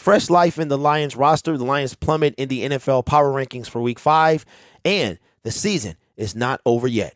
fresh life in the Lions roster. The Lions plummet in the NFL power rankings for week 5, and the season is not over yet.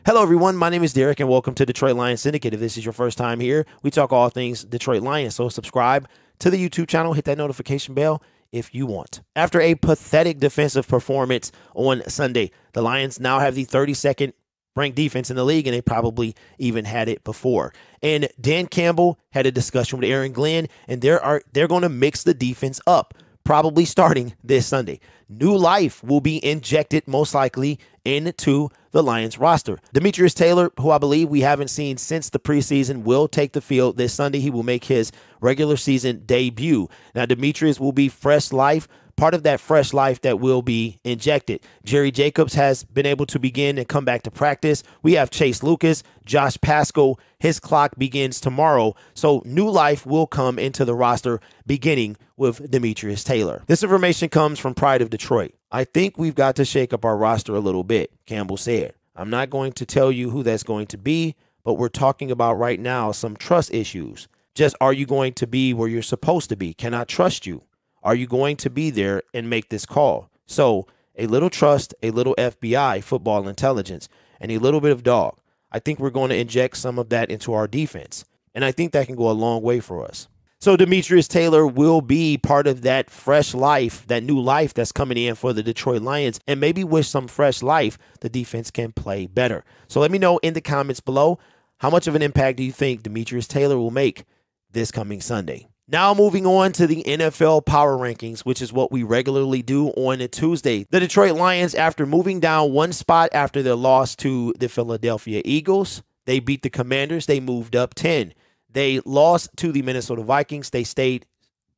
Hello, everyone. My name is Derek, and welcome to Detroit Lions Syndicate. If this is your first time here, we talk all things Detroit Lions. So subscribe to the YouTube channel, hit that notification bell if you want. After a pathetic defensive performance on Sunday, the Lions now have the 32nd ranked defense in the league, and they probably even had it before. And Dan Campbell had a discussion with Aaron Glenn, and they're going to mix the defense up, probably starting this Sunday. New life will be injected most likely into the Lions roster. Demetrius Taylor, who I believe we haven't seen since the preseason, will take the field this Sunday. He will make his regular season debut. Now, Demetrius will be fresh life, part of that fresh life that will be injected. Jerry Jacobs has been able to begin and come back to practice. We have Chase Lucas, Josh Pascal. His clock begins tomorrow. So new life will come into the roster beginning with Demetrius Taylor. This information comes from Pride of Detroit. I think we've got to shake up our roster a little bit, Campbell said. I'm not going to tell you who that's going to be, but we're talking about right now some trust issues. Just, are you going to be where you're supposed to be? Can I trust you? Are you going to be there and make this call? So a little trust, a little FBI, football intelligence, and a little bit of dog. I think we're going to inject some of that into our defense. And I think that can go a long way for us. So Demetrius Taylor will be part of that fresh life, that new life that's coming in for the Detroit Lions. And maybe with some fresh life, the defense can play better. So let me know in the comments below, how much of an impact do you think Demetrius Taylor will make this coming Sunday? Now moving on to the NFL Power Rankings, which is what we regularly do on a Tuesday. The Detroit Lions, after moving down one spot after their loss to the Philadelphia Eagles, they beat the Commanders. They moved up 10. They lost to the Minnesota Vikings. They stayed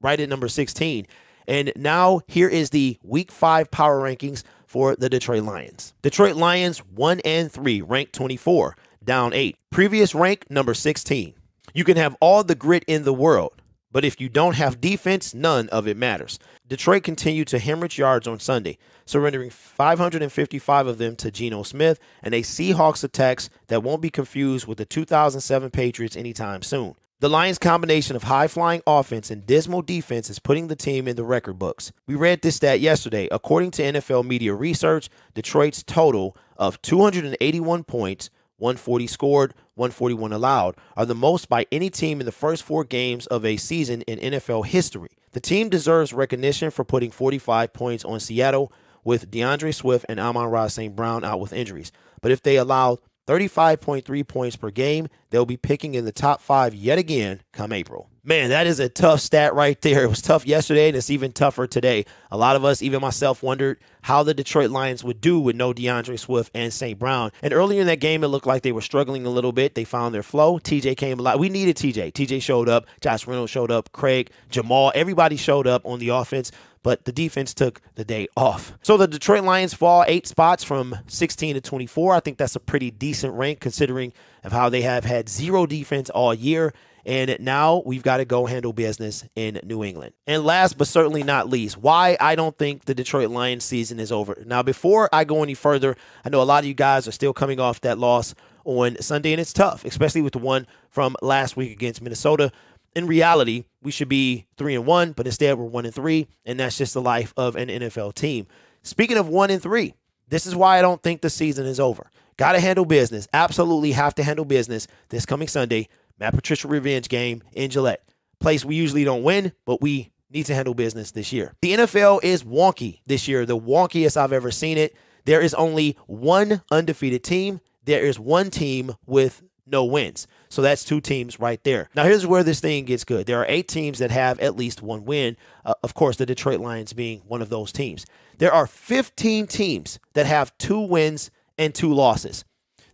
right at number 16. And now here is the Week 5 Power Rankings for the Detroit Lions. Detroit Lions 1-3, ranked 24, down 8. Previous rank, number 16. You can have all the grit in the world, but if you don't have defense, none of it matters. Detroit continued to hemorrhage yards on Sunday, surrendering 555 of them to Geno Smith and a Seahawks attacks that won't be confused with the 2007 Patriots anytime soon. The Lions' combination of high-flying offense and dismal defense is putting the team in the record books. We read this stat yesterday. According to NFL Media Research, Detroit's total of 281 points, 140 scored, 141 allowed, are the most by any team in the first 4 games of a season in NFL history. The team deserves recognition for putting 45 points on Seattle with DeAndre Swift and Amon-Ra St. Brown out with injuries. But if they allow 35.3 points per game, they'll be picking in the top 5 yet again come April. Man, that is a tough stat right there. It was tough yesterday, and it's even tougher today. A lot of us, even myself, wondered how the Detroit Lions would do with no DeAndre Swift and St. Brown. And earlier in that game, it looked like they were struggling a little bit. They found their flow. TJ came alive. We needed TJ. TJ showed up. Josh Reynolds showed up. Craig, Jamal, everybody showed up on the offense. But the defense took the day off. So the Detroit Lions fall 8 spots from 16 to 24. I think that's a pretty decent rank considering of how they have had 0 defense all year. And now we've got to go handle business in New England. And last but certainly not least, why I don't think the Detroit Lions season is over. Now, before I go any further, I know a lot of you guys are still coming off that loss on Sunday, and it's tough, especially with the one from last week against Minnesota. In reality, we should be 3-1, but instead we're 1-3, and that's just the life of an NFL team. Speaking of 1-3, this is why I don't think the season is over. Got to handle business. Absolutely have to handle business this coming Sunday. Matt Patricia revenge game in Gillette. Place we usually don't win, but we need to handle business this year. The NFL is wonky this year, the wonkiest I've ever seen it. There is only one undefeated team. There is one team with no wins. So that's 2 teams right there. Now, here's where this thing gets good. There are 8 teams that have at least 1 win. Of course, the Detroit Lions being one of those teams. There are 15 teams that have 2 wins and 2 losses.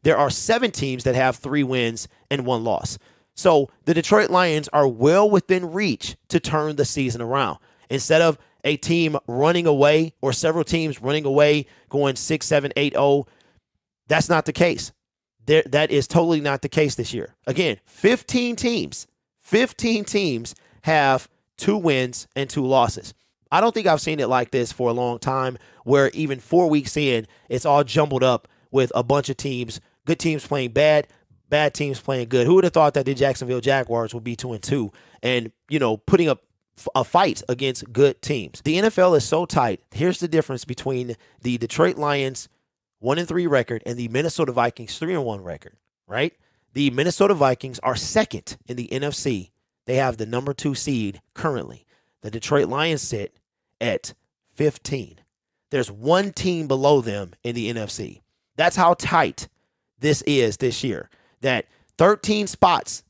There are 7 teams that have 3 wins and 1 loss. So the Detroit Lions are well within reach to turn the season around. Instead of a team running away or several teams running away going 6-7-8-0, that's not the case. That is totally not the case this year. Again, 15 teams have 2 wins and 2 losses. I don't think I've seen it like this for a long time, where even 4 weeks in, it's all jumbled up with a bunch of teams Good teams playing bad, bad teams playing good. Who would have thought that the Jacksonville Jaguars would be 2-2 and, putting up a fight against good teams? The NFL is so tight. Here's the difference between the Detroit Lions 1-3 record and the Minnesota Vikings 3-1 record, right? The Minnesota Vikings are second in the NFC. They have the number 2 seed currently. The Detroit Lions sit at 15. There's one team below them in the NFC. That's how tight this is this year. That 13 spots,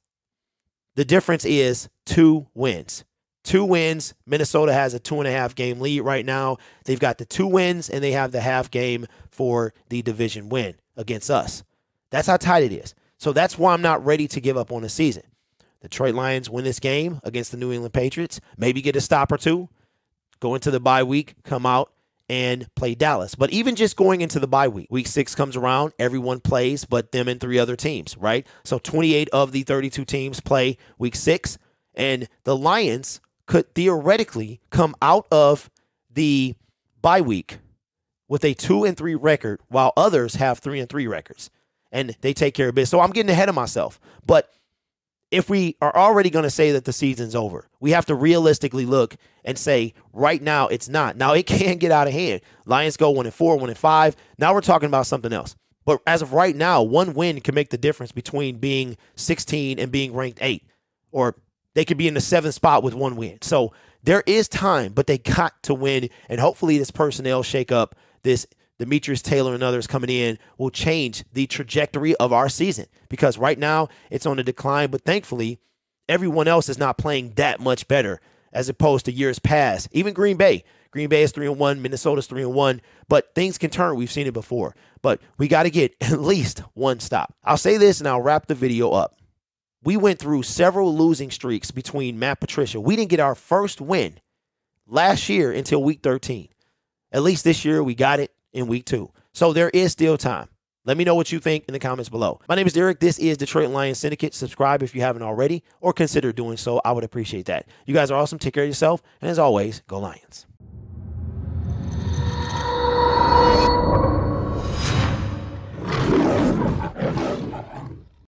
the difference is 2 wins. 2 wins. Minnesota has a 2.5 game lead right now. They've got the 2 wins, and they have the half game for the division win against us. That's how tight it is. So that's why I'm not ready to give up on the season. The Detroit Lions win this game against the New England Patriots, maybe get a stop or two, go into the bye week, come out, and play Dallas. But even just going into the bye week, week 6 comes around, everyone plays but them and 3 other teams, right? So 28 of the 32 teams play week 6, and the Lions could theoretically come out of the bye week with a 2-3 record while others have 3-3 records, and they take care of business. So I'm getting ahead of myself. But if we are already going to say that the season's over, we have to realistically look and say right now it's not. Now it can get out of hand. Lions go 1-4, 1-5. Now we're talking about something else. But as of right now, one win can make the difference between being 16 and being ranked 8. Or they could be in the 7th spot with 1 win. So there is time, but they got to win. And hopefully this personnel shakeup, this Demetrius Taylor and others coming in, will change the trajectory of our season, because right now it's on a decline, but thankfully everyone else is not playing that much better as opposed to years past. Even Green Bay is 3-1, Minnesota's 3-1, but things can turn. We've seen it before, but we got to get at least one stop. I'll say this and I'll wrap the video up. We went through several losing streaks between Matt Patricia. We didn't get our first win last year until week 13. At least this year we got it in week 2. So there is still time. Let me know what you think in the comments below. My name is Derek. This is Detroit Lions Syndicate. Subscribe if you haven't already, or consider doing so. I would appreciate that. You guys are awesome. Take care of yourself. And as always, go Lions.